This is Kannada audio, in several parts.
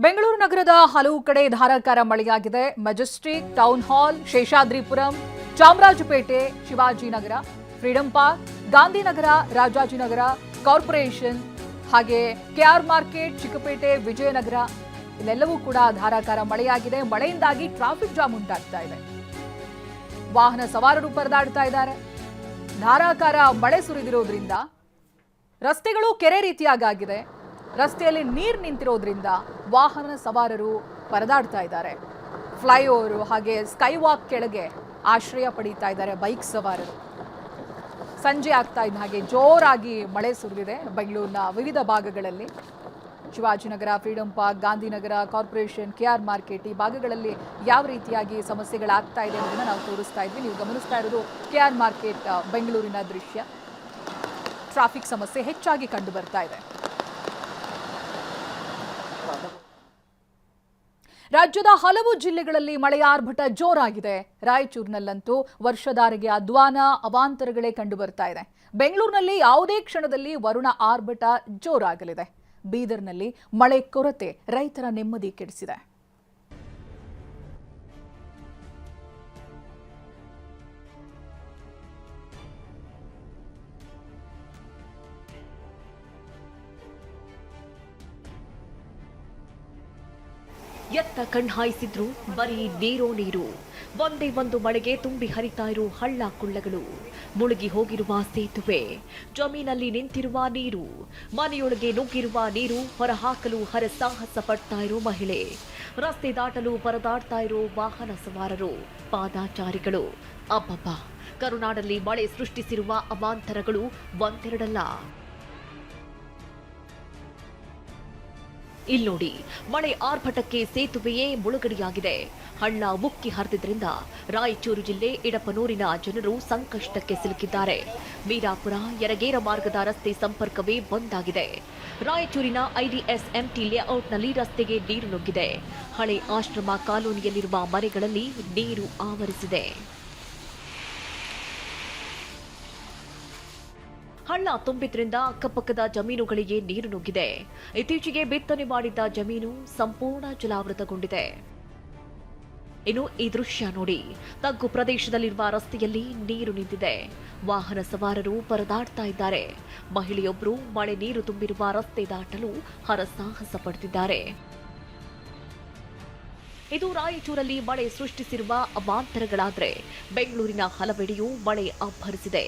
ಬೆಂಗಳೂರು ನಗರದ ಹಲವು ಕಡೆ ಧಾರಾಕಾರ ಮಳೆಯಾಗಿದೆ. Majestic, town hall, Seshadripuram, Chamarajpet, Shivajinagar, freedom park, Gandhinagar, Rajajinagar, corporation, ಹಾಗೆ ಕೆಆರ್ ಮಾರ್ಕೆಟ್, ಚಿಕ್ಕಪೇಟೆ, ವಿಜಯನಗರ ಇಲ್ಲೆಲ್ಲವೂ ಕೂಡ ಧಾರಾಕಾರ ಮಳೆಯಾಗಿದೆ. ಮಳೆಯಿಂದಾಗಿ ಟ್ರಾಫಿಕ್ ಜಾಮ್ ಉಂಟಾಗ್ತಾ ಇದೆ. ವಾಹನ ಸವಾರರು ಪರದಾಡ್ತಾ ಇದ್ದಾರೆ. ಧಾರಾಕಾರ ಮಳೆ ಸುರಿದಿರೋದ್ರಿಂದ ರಸ್ತೆಗಳು ಕೆರೆ ರೀತಿಯಾಗಿದೆ. ರಸ್ತೆಯಲ್ಲಿ ನೀರು ನಿಂತಿರೋದ್ರಿಂದ ವಾಹನ ಸವಾರರು ಪರದಾಡ್ತಾ ಇದ್ದಾರೆ. ಫ್ಲೈಓವರ್ ಹಾಗೆ ಸ್ಕೈ ವಾಕ್ ಕೆಳಗೆ ಆಶ್ರಯ ಪಡೀತಾ ಇದ್ದಾರೆ ಬೈಕ್ ಸವಾರರು. ಸಂಜೆ ಆಗ್ತಾ ಇದ್ದ ಹಾಗೆ ಜೋರಾಗಿ ಮಳೆ ಸುರಿದಿದೆ ಬೆಂಗಳೂರಿನ ವಿವಿಧ ಭಾಗಗಳಲ್ಲಿ. Shivajinagar, freedom park, Gandhinagar, corporation, KR market ಈ ಭಾಗಗಳಲ್ಲಿ ಯಾವ ರೀತಿಯಾಗಿ ಸಮಸ್ಯೆಗಳಾಗ್ತಾ ಇದೆ ಅನ್ನೋದನ್ನ ನಾವು ತೋರಿಸ್ತಾ ಇದ್ವಿ. ನೀವು ಗಮನಿಸ್ತಾ ಇರೋದು ಕೆಆರ್ ಮಾರ್ಕೆಟ್ ಬೆಂಗಳೂರಿನ ದೃಶ್ಯ. ಟ್ರಾಫಿಕ್ ಸಮಸ್ಯೆ ಹೆಚ್ಚಾಗಿ ಕಂಡು ಬರ್ತಾ ಇದೆ. ರಾಜ್ಯದ ಹಲವು ಜಿಲ್ಲೆಗಳಲ್ಲಿ ಮಳೆಯ ಆರ್ಭಟ ಜೋರಾಗಿದೆ. ರಾಯಚೂರಿನಲ್ಲಂತೂ ವರ್ಷಧಾರೆಗೆ ಅಧ್ವಾನ ಅವಾಂತರಗಳೇ ಕಂಡು ಬರ್ತಾ ಇದೆ. ಬೆಂಗಳೂರಿನಲ್ಲಿ ಯಾವುದೇ ಕ್ಷಣದಲ್ಲಿ ವರುಣ ಆರ್ಭಟ ಜೋರಾಗಲಿದೆ. ಬೀದರ್ನಲ್ಲಿ ಮಳೆ ಕೊರತೆ ರೈತರ ನೆಮ್ಮದಿ ಕೆಡಿಸಿದೆ. ಎತ್ತ ಕಣ್ಹಾಯಿಸಿದ್ರು ಬರೀ ನೀರೋ ನೀರು. ಒಂದೇ ಒಂದು ಮಳೆಗೆ ತುಂಬಿ ಹರಿತಾ ಇರೋ ಹಳ್ಳ ಕೊಳ್ಳಗಳು, ಮುಳುಗಿ ಹೋಗಿರುವ ಸೇತುವೆ, ಜಮೀನಲ್ಲಿ ನಿಂತಿರುವ ನೀರು, ಮನೆಯೊಳಗೆ ನುಗ್ಗಿರುವ ನೀರು ಹೊರಹಾಕಲು ಹರಸಾಹಸ ಪಡ್ತಾ ಇರೋ ಮಹಿಳೆ, ರಸ್ತೆ ದಾಟಲು ಪರದಾಡ್ತಾ ಇರೋ ವಾಹನ ಸವಾರರು, ಪಾದಾಚಾರಿಗಳು. ಅಬ್ಬಬ್ಬ, ಕರುನಾಡಲ್ಲಿ ಮಳೆ ಸೃಷ್ಟಿಸಿರುವ ಅವಾಂತರಗಳು ಒಂದೆರಡಲ್ಲ. ಇಲ್ನೋಡಿ, ಮಳೆ ಆರ್ಭಟಕ್ಕೆ ಸೇತುವೆಯೇ ಮುಳುಗಡೆಯಾಗಿದೆ. ಹಳ್ಳ ಉಕ್ಕಿ ಹರಿದಿದ್ರಿಂದ ರಾಯಚೂರು ಜಿಲ್ಲೆ ಇಡಪನೂರಿನ ಜನರು ಸಂಕಷ್ಟಕ್ಕೆ ಸಿಲುಕಿದ್ದಾರೆ. ಮೀರಾಪುರ ಯರಗೇರ ಮಾರ್ಗದ ರಸ್ತೆ ಸಂಪರ್ಕವೇ ಬಂದ್ ಆಗಿದೆ. ರಾಯಚೂರಿನ ಐಡಿಎಸ್ಎಂಟಿ ಲೇಔಟ್ನಲ್ಲಿ ರಸ್ತೆಗೆ ನೀರು ನುಗ್ಗಿದೆ. ಹಳೆ ಆಶ್ರಮ ಕಾಲೋನಿಯಲ್ಲಿರುವ ಮನೆಗಳಲ್ಲಿ ನೀರು ಆವರಿಸಿದೆ. ಹಳ್ಳ ತುಂಬಿದ್ರಿಂದ ಅಕ್ಕಪಕ್ಕದ ಜಮೀನುಗಳಿಗೆ ನೀರು ನುಗ್ಗಿದೆ. ಇತ್ತೀಚೆಗೆ ಬಿತ್ತನೆ ಮಾಡಿದ್ದ ಜಮೀನು ಸಂಪೂರ್ಣ ಜಲಾವೃತಗೊಂಡಿದೆ. ಇನ್ನು ಈ ದೃಶ್ಯ ನೋಡಿ, ತಗ್ಗು ಪ್ರದೇಶದಲ್ಲಿರುವ ರಸ್ತೆಯಲ್ಲಿ ನೀರು ನಿಂತಿದೆ. ವಾಹನ ಸವಾರರು ಪರದಾಡ್ತಾ ಇದ್ದಾರೆ. ಮಹಿಳೆಯೊಬ್ಬರು ಮಳೆ ನೀರು ತುಂಬಿರುವ ರಸ್ತೆ ದಾಟಲು ಹರಸಾಹಸ ಪಡ್ತಿದ್ದಾರೆ. ಇದು ರಾಯಚೂರಲ್ಲಿ ಮಳೆ ಸೃಷ್ಟಿಸಿರುವ ಅವಾಂತರಗಳಾದ್ರೆ ಬೆಂಗಳೂರಿನ ಹಲವೆಡೆಯೂ ಮಳೆ ಅಬ್ಬರಿಸಿದೆ.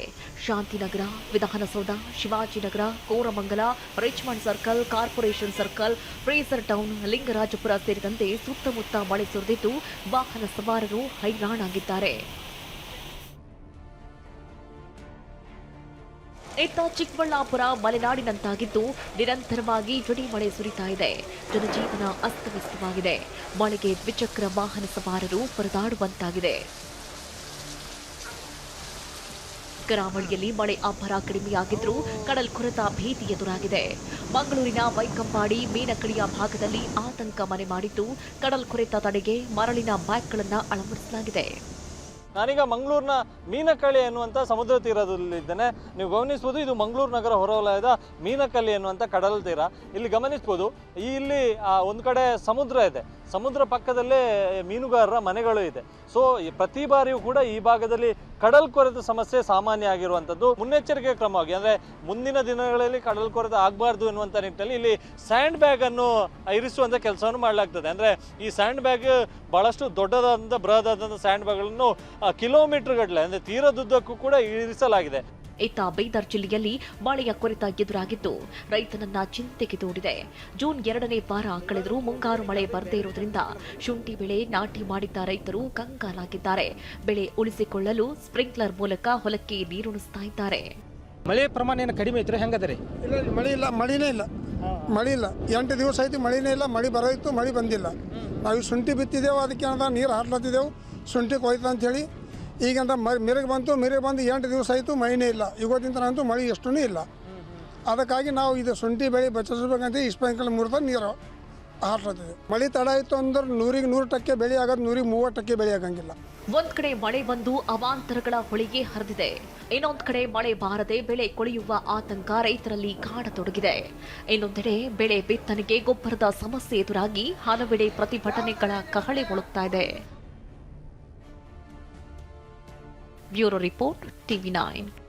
Shanthinagar, Vidhana Soudha, Shivajinagar, Koramangala, Richmond circle, corporation circle, Fraser town, Lingarajapura ಸೇರಿದಂತೆ ಸುತ್ತಮುತ್ತ ಮಳೆ ಸುರಿದಿದ್ದು ವಾಹನ ಸವಾರರು ಹೈರಾಣಾಗಿದ್ದಾರೆ. ಇತ್ತ ಚಿಕ್ಕಬಳ್ಳಾಪುರ ಮಲೆನಾಡಿನಂತಾಗಿದ್ದು ನಿರಂತರವಾಗಿ ಜಡಿ ಮಳೆ ಸುರಿತಾ ಇದೆ. ಜನಜೀವನ ಅಸ್ತವ್ಯಸ್ತವಾಗಿದೆ. ಮಳೆಗೆ ದ್ವಿಚಕ್ರ ವಾಹನ ಸವಾರರು ಪರದಾಡುವಂತಾಗಿದೆ. ಕರಾವಳಿಯಲ್ಲಿ ಮಳೆ ಅಬ್ಬರ ಕಡಿಮೆಯಾಗಿದ್ರೂ ಕಡಲ್ಕೊರೆತ ಭೀತಿ ಎದುರಾಗಿದೆ. ಮಂಗಳೂರಿನ ಬೈಕಂಪಾಡಿ, ಮೀನಕಳಿಯ ಭಾಗದಲ್ಲಿ ಆತಂಕ ಮನೆ ಮಾಡಿದ್ದು ಕಡಲ್ಕೊರೆತ ತಡೆಗೆ ಮರಳಿನ ಬ್ಯಾಗ್ಗಳನ್ನು ಅಳವಡಿಸಲಾಗಿದೆ. ನಾನೀಗ ಮಂಗಳೂರಿನ ಮೀನಕಳಿ ಎನ್ನುವಂಥ ಸಮುದ್ರ ತೀರದಲ್ಲಿದ್ದೇನೆ. ನೀವು ಗಮನಿಸ್ಬೋದು, ಇದು ಮಂಗಳೂರು ನಗರ ಹೊರವಲಯದ ಮೀನಕಳಿ ಎನ್ನುವಂಥ ಕಡಲ ತೀರ. ಇಲ್ಲಿ ಗಮನಿಸ್ಬೋದು, ಇಲ್ಲಿ ಒಂದು ಕಡೆ ಸಮುದ್ರ ಇದೆ, ಸಮುದ್ರ ಪಕ್ಕದಲ್ಲೇ ಮೀನುಗಾರರ ಮನೆಗಳು ಇದೆ. ಸೊ ಪ್ರತಿ ಬಾರಿಯೂ ಕೂಡ ಈ ಭಾಗದಲ್ಲಿ ಕಡಲ್ ಕೊರೆತ ಸಮಸ್ಯೆ ಸಾಮಾನ್ಯ ಆಗಿರುವಂಥದ್ದು. ಮುನ್ನೆಚ್ಚರಿಕೆ ಕ್ರಮವಾಗಿ, ಅಂದರೆ ಮುಂದಿನ ದಿನಗಳಲ್ಲಿ ಕಡಲ್ ಕೊರೆತ ಆಗಬಾರ್ದು ಎನ್ನುವಂಥ ನಿಟ್ಟಿನಲ್ಲಿ ಇಲ್ಲಿ ಸ್ಯಾಂಡ್ ಬ್ಯಾಗ್ ಅನ್ನು ಇರಿಸುವಂಥ ಕೆಲಸವನ್ನು ಮಾಡಲಾಗ್ತದೆ. ಅಂದರೆ ಈ ಸ್ಯಾಂಡ್ ಬ್ಯಾಗ್ ಬಹಳಷ್ಟು ದೊಡ್ಡದಾದಂಥ ಬೃಹದಾದಂಥ ಸ್ಯಾಂಡ್ ಬ್ಯಾಗ್ಗಳನ್ನು ಕಿಲೋಮೀಟರ್ ಗಟ್ಟಲೆ, ಅಂದರೆ ತೀರದುದ್ದಕ್ಕೂ ಕೂಡ ಇರಿಸಲಾಗಿದೆ. ಇತ್ತ ಬೀದರ್ ಜಿಲ್ಲೆಯಲ್ಲಿ ಮಳೆಯ ಕೊರೆತ ಎದುರಾಗಿದ್ದು ರೈತನನ್ನ ಚಿಂತೆಗೆ ದೂಡಿದೆ. ಜೂನ್ 2ನೇ ವಾರ ಕಳೆದರೂ ಮುಂಗಾರು ಮಳೆ ಬರದೇ ಇರುವುದರಿಂದ ಶುಂಠಿ ಬೆಳೆ ನಾಟಿ ಮಾಡಿದ್ದ ರೈತರು ಕಂಗಾಲಾಗಿದ್ದಾರೆ. ಬೆಳೆ ಉಳಿಸಿಕೊಳ್ಳಲು ಸ್ಪ್ರಿಂಕ್ಲರ್ ಮೂಲಕ ಹೊಲಕ್ಕೆ ನೀರುಣಿಸ್ತಾ ಇದ್ದಾರೆ. ಮಳೆ ಪ್ರಮಾಣ ಏನು ಕಡಿಮೆ ಇದ್ರೆ ಹೆಂಗದರಿ? ಮಳಿನೇ ಇಲ್ಲ 8 ದಿವಸ ಆಯ್ತು ಮಳಿನೇ ಇಲ್ಲ. ಮಳೆ ಬರೋಯ್ತು, ಮಳೆ ಬಂದಿಲ್ಲ. ನಾವು ಶುಂಠಿ ಬಿತ್ತಿದ್ದೆವು, ಅದಕ್ಕೆ ಏನದ ನೀರು ಹಾರ್ಲತ್ತಿದ್ದೆವು, ಶುಂಠಿ ಕೊಯ್ತು ಅಂತೇಳಿ. ಈಗಂತ ಮಿರಗೆ ಬಂದು 8 ದಿವಸ ಆಯಿತು, ಮಳೆನೇ ಇಲ್ಲ. ಇವತ್ತಿನ ಅಂತೂ ಮಳೆ ಎಷ್ಟೂ ಇಲ್ಲ. ಅದಕ್ಕಾಗಿ ನಾವು ಇದು ಶುಂಠಿ ಬೆಳೆ ಬಚ್ಚಿಸ್ಬೇಕಂತ ಸ್ಪ್ರಿಂಕ್ಲರ್ ಮೂಲಕ ನೀರು ಹಾರ್ಲತ್ತಿದ್ದೆವು. ಮಳೆ ತಡ ಆಯಿತು ಅಂದ್ರೆ 100% ಬೆಳೆ ಆಗೋದು 130% ಬೆಳೆ ಆಗಂಗಿಲ್ಲ. ಒಂದ್ ಕಡೆ ಮಳೆ ಬಂದು ಅವಾಂತರಗಳ ಹೊಳಿಗೆ ಹರಿದಿದೆ, ಇನ್ನೊಂದ್ ಕಡೆ ಮಳೆ ಬಾರದೆ ಬೆಳೆ ಕೊಳೆಯುವ ಆತಂಕ ರೈತರಲ್ಲಿ ಕಾಡತೊಡಗಿದೆ. ಇನ್ನೊಂದೆಡೆ ಬೆಳೆ ಬಿತ್ತನೆಗೆ ಗೊಬ್ಬರದ ಸಮಸ್ಯೆ ಎದುರಾಗಿ ಹಲವೆಡೆ ಪ್ರತಿಭಟನೆಗಳ ಕಹಳೆ ಮೊಳಗ್ತಾ ಇದೆ. Bureau report, TV9.